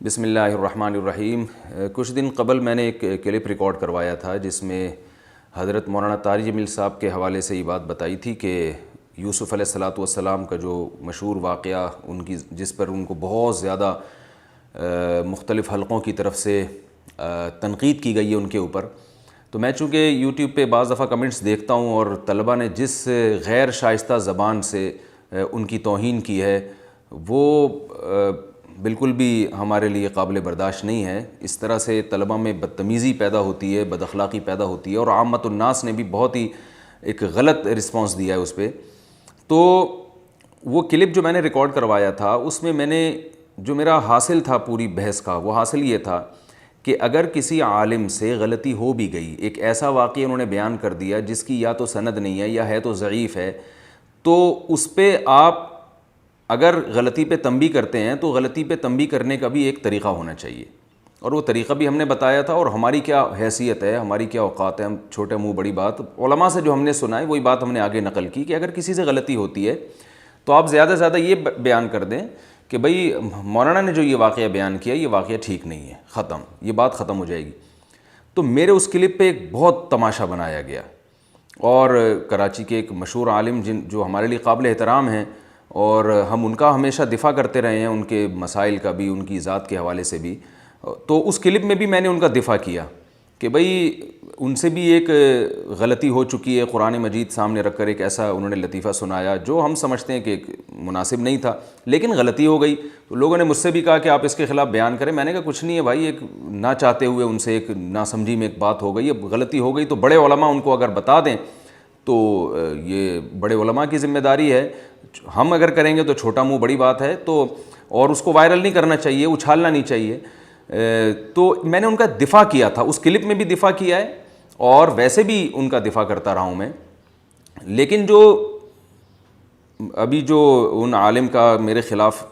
بسم اللہ الرحمن الرحیم۔ کچھ دن قبل میں نے ایک کلپ ریکارڈ کروایا تھا جس میں حضرت مولانا طارق جمیل صاحب کے حوالے سے یہ بات بتائی تھی کہ یوسف علیہ الصلوۃ والسلام کا جو مشہور واقعہ ان کی جس پر ان کو بہت زیادہ مختلف حلقوں کی طرف سے تنقید کی گئی ہے ان کے اوپر، تو میں چونکہ یوٹیوب پہ بعض دفعہ کمنٹس دیکھتا ہوں اور طلبہ نے جس غیر شائستہ زبان سے ان کی توہین کی ہے وہ بالکل بھی ہمارے لیے قابل برداشت نہیں ہے۔ اس طرح سے طلبہ میں بدتمیزی پیدا ہوتی ہے، بد اخلاقی پیدا ہوتی ہے، اور عامت الناس نے بھی بہت ہی ایک غلط رسپانس دیا ہے اس پہ۔ تو وہ کلپ جو میں نے ریکارڈ کروایا تھا اس میں میں نے جو میرا حاصل تھا پوری بحث کا، وہ حاصل یہ تھا کہ اگر کسی عالم سے غلطی ہو بھی گئی، ایک ایسا واقعہ انہوں نے بیان کر دیا جس کی یا تو سند نہیں ہے یا ہے تو ضعیف ہے، تو اس پہ آپ اگر غلطی پہ تنبیہ کرتے ہیں تو غلطی پہ تنبیہ کرنے کا بھی ایک طریقہ ہونا چاہیے، اور وہ طریقہ بھی ہم نے بتایا تھا، اور ہماری کیا حیثیت ہے، ہماری کیا اوقات ہے، ہم چھوٹے منہ بڑی بات، علماء سے جو ہم نے سنا ہے وہی بات ہم نے آگے نقل کی کہ اگر کسی سے غلطی ہوتی ہے تو آپ زیادہ سے زیادہ یہ بیان کر دیں کہ بھئی مولانا نے جو یہ واقعہ بیان کیا یہ واقعہ ٹھیک نہیں ہے، ختم، یہ بات ختم ہو جائے گی۔ تو میرے اس کلپ پہ ایک بہت تماشا بنایا گیا، اور کراچی کے ایک مشہور عالم جو ہمارے لیے قابل احترام ہیں اور ہم ان کا ہمیشہ دفاع کرتے رہے ہیں، ان کے مسائل کا بھی، ان کی ذات کے حوالے سے بھی، تو اس کلپ میں بھی میں نے ان کا دفاع کیا کہ بھئی ان سے بھی ایک غلطی ہو چکی ہے، قرآن مجید سامنے رکھ کر ایک ایسا انہوں نے لطیفہ سنایا جو ہم سمجھتے ہیں کہ ایک مناسب نہیں تھا، لیکن غلطی ہو گئی۔ تو لوگوں نے مجھ سے بھی کہا کہ آپ اس کے خلاف بیان کریں، میں نے کہا کچھ نہیں ہے بھائی، ایک نہ چاہتے ہوئے ان سے ایک ناسمجھی میں ایک بات ہو گئی، اب غلطی ہو گئی تو بڑے علماء ان کو اگر بتا دیں تو یہ بڑے علماء کی ذمہ داری ہے، ہم اگر کریں گے تو چھوٹا منہ بڑی بات ہے، تو اور اس کو وائرل نہیں کرنا چاہیے، اچھالنا نہیں چاہیے۔ تو میں نے ان کا دفاع کیا تھا، اس کلپ میں بھی دفاع کیا ہے اور ویسے بھی ان کا دفاع کرتا رہا ہوں میں۔ لیکن جو ابھی جو ان عالم کا میرے خلاف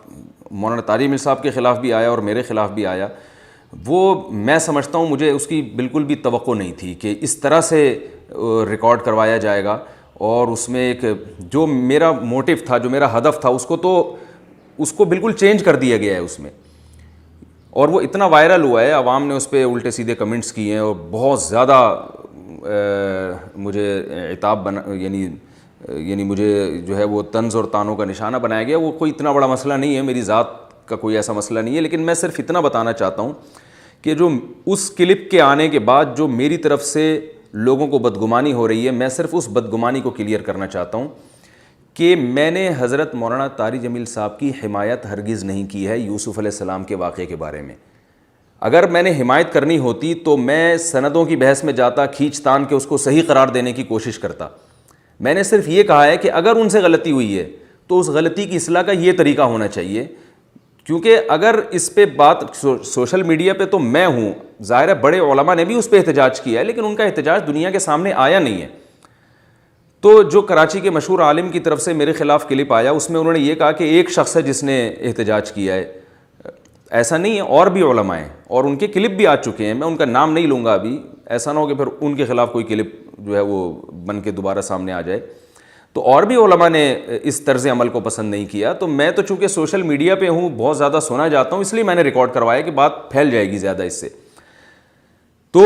مولانا طارق جمیل صاحب کے خلاف بھی آیا اور میرے خلاف بھی آیا، وہ میں سمجھتا ہوں مجھے اس کی بالکل بھی توقع نہیں تھی کہ اس طرح سے ریکارڈ کروایا جائے گا، اور اس میں ایک جو میرا موٹیو تھا، جو میرا ہدف تھا، اس کو بالکل چینج کر دیا گیا ہے اس میں، اور وہ اتنا وائرل ہوا ہے، عوام نے اس پہ الٹے سیدھے کمنٹس کیے ہیں اور بہت زیادہ مجھے عتاب یعنی مجھے جو ہے وہ طنز اور طعنوں کا نشانہ بنایا گیا۔ وہ کوئی اتنا بڑا مسئلہ نہیں ہے، میری ذات کا کوئی ایسا مسئلہ نہیں ہے، لیکن میں صرف اتنا بتانا چاہتا ہوں کہ جو اس کلپ کے آنے کے بعد جو میری طرف سے لوگوں کو بدگمانی ہو رہی ہے، میں صرف اس بدگمانی کو کلیئر کرنا چاہتا ہوں کہ میں نے حضرت مولانا طارق جمیل صاحب کی حمایت ہرگز نہیں کی ہے یوسف علیہ السلام کے واقعے کے بارے میں۔ اگر میں نے حمایت کرنی ہوتی تو میں سندوں کی بحث میں جاتا، کھینچ تان کے اس کو صحیح قرار دینے کی کوشش کرتا۔ میں نے صرف یہ کہا ہے کہ اگر ان سے غلطی ہوئی ہے تو اس غلطی کی اصلاح کا یہ طریقہ ہونا چاہیے، کیونکہ اگر اس پہ بات سوشل میڈیا پہ تو میں ہوں، ظاہر ہے بڑے علماء نے بھی اس پہ احتجاج کیا ہے، لیکن ان کا احتجاج دنیا کے سامنے آیا نہیں ہے۔ تو جو کراچی کے مشہور عالم کی طرف سے میرے خلاف کلپ آیا، اس میں انہوں نے یہ کہا کہ ایک شخص ہے جس نے احتجاج کیا ہے، ایسا نہیں ہے، اور بھی علماء ہیں اور ان کے کلپ بھی آ چکے ہیں، میں ان کا نام نہیں لوں گا ابھی، ایسا نہ ہو کہ پھر ان کے خلاف کوئی کلپ جو ہے وہ بن کے دوبارہ سامنے آ جائے۔ تو اور بھی علماء نے اس طرز عمل کو پسند نہیں کیا، تو میں تو چونکہ سوشل میڈیا پہ ہوں، بہت زیادہ سنا جاتا ہوں، اس لیے میں نے ریکارڈ کروایا کہ بات پھیل جائے گی زیادہ اس سے۔ تو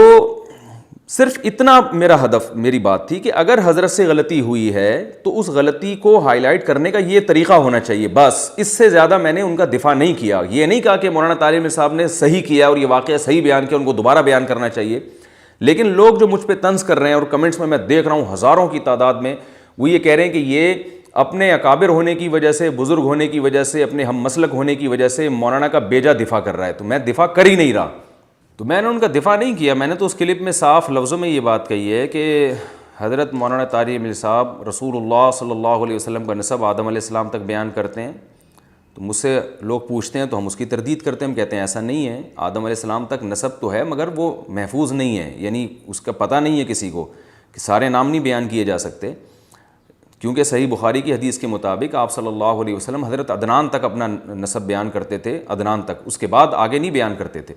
صرف اتنا میرا ہدف، میری بات تھی کہ اگر حضرت سے غلطی ہوئی ہے تو اس غلطی کو ہائی لائٹ کرنے کا یہ طریقہ ہونا چاہیے، بس اس سے زیادہ میں نے ان کا دفاع نہیں کیا۔ یہ نہیں کہا کہ مولانا طارق جمیل صاحب نے صحیح کیا اور یہ واقعہ صحیح بیان کیا، ان کو دوبارہ بیان کرنا چاہیے، لیکن لوگ جو مجھ پہ طنز کر رہے ہیں اور کمنٹس میں دیکھ رہا ہوں ہزاروں کی تعداد میں، وہ یہ کہہ رہے ہیں کہ یہ اپنے اکابر ہونے کی وجہ سے، بزرگ ہونے کی وجہ سے، اپنے ہم مسلک ہونے کی وجہ سے مولانا کا بیجا دفاع کر رہا ہے۔ تو میں دفاع کر ہی نہیں رہا، تو میں نے ان کا دفاع نہیں کیا۔ میں نے تو اس کلپ میں صاف لفظوں میں یہ بات کہی ہے کہ حضرت مولانا طارق جمیل صاحب رسول اللہ صلی اللہ علیہ وسلم کا نسب آدم علیہ السلام تک بیان کرتے ہیں، تو مجھ سے لوگ پوچھتے ہیں تو ہم اس کی تردید کرتے ہیں، ہم کہتے ہیں ایسا نہیں ہے، آدم علیہ السلام تک نسب تو ہے مگر وہ محفوظ نہیں ہے، یعنی اس کا پتہ نہیں ہے کسی کو، کہ سارے نام نہیں بیان کیے جا سکتے، کیونکہ صحیح بخاری کی حدیث کے مطابق آپ صلی اللہ علیہ وسلم حضرت عدنان تک اپنا نسب بیان کرتے تھے، عدنان تک، اس کے بعد آگے نہیں بیان کرتے تھے۔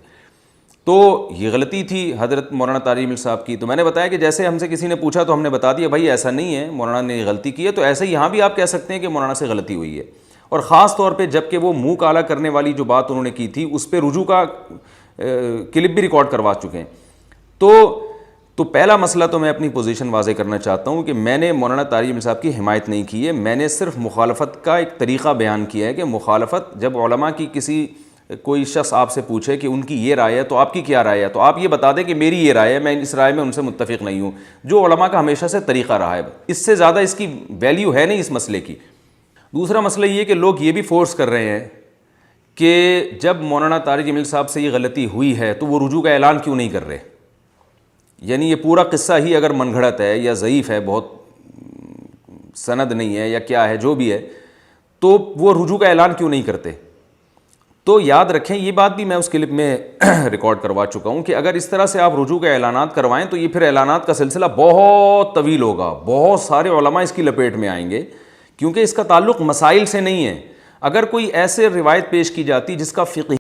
تو یہ غلطی تھی حضرت مولانا طارق جمیل صاحب کی۔ تو میں نے بتایا کہ جیسے ہم سے کسی نے پوچھا تو ہم نے بتا دیا بھائی ایسا نہیں ہے، مولانا نے غلطی کی ہے، تو ایسے ہی یہاں بھی آپ کہہ سکتے ہیں کہ مولانا سے غلطی ہوئی ہے، اور خاص طور پہ جب کہ وہ منہ کالا کرنے والی جو بات انہوں نے کی تھی اس پہ رجوع کا کلپ بھی ریکارڈ کروا چکے ہیں. تو پہلا مسئلہ تو میں اپنی پوزیشن واضح کرنا چاہتا ہوں کہ میں نے مولانا طارق جمیل صاحب کی حمایت نہیں کی ہے. میں نے صرف مخالفت کا ایک طریقہ بیان کیا ہے کہ مخالفت جب علماء کی کوئی شخص آپ سے پوچھے کہ ان کی یہ رائے ہے تو آپ کی کیا رائے ہے, تو آپ یہ بتا دیں کہ میری یہ رائے ہے, میں اس رائے میں ان سے متفق نہیں ہوں, جو علماء کا ہمیشہ سے طریقہ رہا ہے. اس سے زیادہ اس کی ویلیو ہے نہیں اس مسئلے کی. دوسرا مسئلہ یہ کہ لوگ یہ بھی فورس کر رہے ہیں کہ جب مولانا طارق جمیل صاحب سے یہ غلطی ہوئی ہے تو وہ رجوع کا اعلان کیوں نہیں کر رہے. یعنی یہ پورا قصہ ہی اگر من گھڑت ہے یا ضعیف ہے, بہت سند نہیں ہے یا کیا ہے, جو بھی ہے, تو وہ رجوع کا اعلان کیوں نہیں کرتے. تو یاد رکھیں یہ بات بھی میں اس کلپ میں ریکارڈ کروا چکا ہوں کہ اگر اس طرح سے آپ رجوع کے اعلانات کروائیں تو یہ پھر اعلانات کا سلسلہ بہت طویل ہوگا, بہت سارے علماء اس کی لپیٹ میں آئیں گے, کیونکہ اس کا تعلق مسائل سے نہیں ہے. اگر کوئی ایسے روایت پیش کی جاتی جس کا فقہ